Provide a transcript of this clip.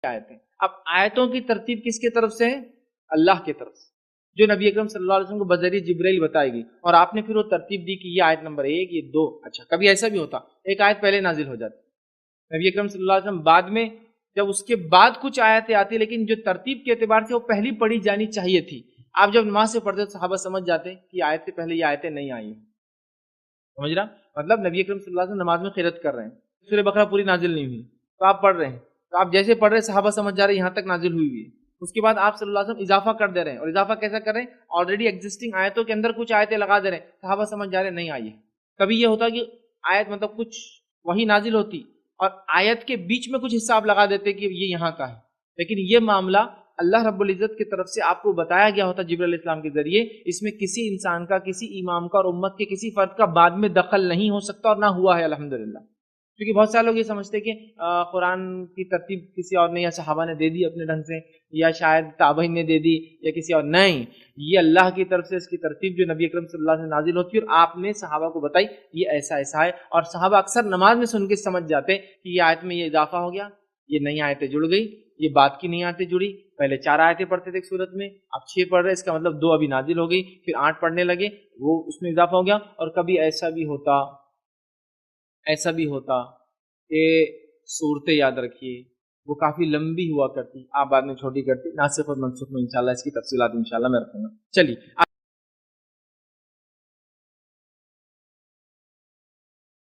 آیتیں. اب آیتوں کی ترتیب کس کے طرف سے ہے؟ اللہ کے طرف سے، جو نبی اکرم صلی اللہ علیہ وسلم کو بذریعہ جبرائیل بتائے گی، اور آپ نے پھر وہ ترتیب دی کہ یہ آیت نمبر 1، یہ 2. اچھا کبھی ایسا بھی ہوتا ایک آیت پہلے نازل ہو جاتی، نبی اکرم صلی اللہ علیہ وسلم بعد میں، جب اس کے بعد کچھ آیتیں آتی لیکن جو ترتیب کے اعتبار سے وہ پہلی پڑھی جانی چاہیے تھی، آپ جب نماز سے پڑھتے تو صحابہ سمجھ جاتے کہ آیت سے پہلے یہ آیتیں نہیں آئی ہیں. سمجھ رہا؟ مطلب نبی اکرم صلی اللہ علیہ وسلم نماز میں قرات کر رہے ہیں، سورہ بقرہ پوری نازل نہیں ہوئی تو آپ پڑھ رہے ہیں، تو آپ جیسے پڑھ رہے ہیں صحابہ سمجھ جا رہے ہیں یہاں تک نازل ہوئی ہوئی ہے. اس کے بعد آپ صلی اللہ علیہ وسلم اضافہ کر دے رہے ہیں، اور اضافہ کیسا کر رہے ہیں؟ آلریڈی ایگزسٹنگ آیتوں کے اندر کچھ آیتیں لگا دے رہے ہیں، صحابہ سمجھ جا رہے ہیں نہیں آئی ہے. کبھی یہ ہوتا کہ آیت مطلب کچھ وہی نازل ہوتی اور آیت کے بیچ میں کچھ حصہ آپ لگا دیتے کہ یہ یہاں کا ہے، لیکن یہ معاملہ اللہ رب العزت کی طرف سے آپ کو بتایا گیا ہوتا جبرائیل علیہ السلام کے ذریعے. اس میں کسی انسان کا، کسی امام کا اور امت کے کسی فرد کا بعد میں دخل نہیں ہو سکتا، اور نہ ہوا ہے الحمدللہ. کیونکہ بہت سارے لوگ یہ سمجھتے کہ قرآن کی ترتیب کسی اور نے یا صحابہ نے دے دی اپنے ڈھنگ سے، یا شاید تابعین نے دے دی یا کسی اور. نہیں، یہ اللہ کی طرف سے اس کی ترتیب جو نبی اکرم صلی اللہ علیہ وسلم نازل ہوتی ہے، اور آپ نے صحابہ کو بتائی یہ ایسا ایسا ہے. اور صحابہ اکثر نماز میں سن کے سمجھ جاتے کہ یہ آیت میں یہ اضافہ ہو گیا، یہ نئی آیتیں جڑ گئی، یہ بات کی نئی آیتیں جڑی. پہلے 4 آیتیں پڑھتے تھے ایک صورت میں، اب 6 پڑھ رہے، اس کا مطلب 2 ابھی نازل ہو گئی، پھر 8 پڑھنے لگے، وہ اس میں اضافہ ہو گیا. اور کبھی ایسا بھی ہوتا کہ صورتیں یاد رکھیے وہ کافی لمبی ہوا کرتی، آپ بعد میں چھوٹی کرتی. ناسخ اور منسوخ میں انشاءاللہ اس کی تفصیلات انشاءاللہ میں رکھوں گا. چلیے